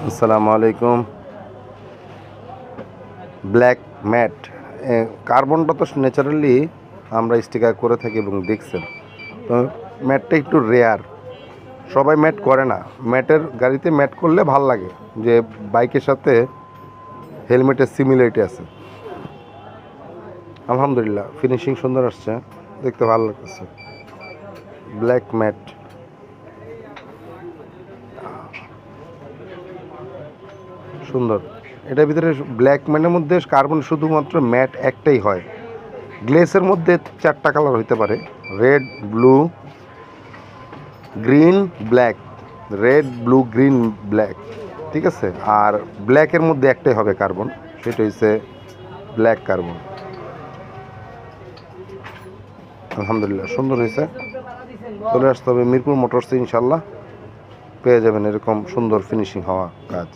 আসসালামু আলাইকুম। Black mat কার্বনটা তো ন্যাচারালি আমরা স্টিকার করে থাকি এবং দেখছেন, তো ম্যাটটা একটু রেয়ার, সবাই ম্যাট করে না। ম্যাটের গাড়িতে ম্যাট করলে ভাল লাগে, যে বাইকের সাথে হেলমেটের সিমিলারিটি আছে। আলহামদুলিল্লাহ ফিনিশিং সুন্দর আসছে, দেখতে ভালো লাগতেছে। ব্ল্যাক ম্যাট সুন্দর। এটার ভিতরে ব্ল্যাক ম্যাটের মধ্যে কার্বন শুধুমাত্র ম্যাট একটাই হয়। গ্লেসের মধ্যে 4টা কালার হইতে পারে, red, blue, green, black. Red, blue, green, black, ঠিক আছে। আর ব্ল্যাকের মধ্যে একটাই হবে কার্বন, সেটা হচ্ছে ব্ল্যাক কার্বন। আলহামদুলিল্লাহ সুন্দর হয়েছে। চলে আসতে হবে মিরপুর মোটরসে, ইনশাল্লাহ পেয়ে যাবেন এরকম সুন্দর ফিনিশিং হওয়া কাজ।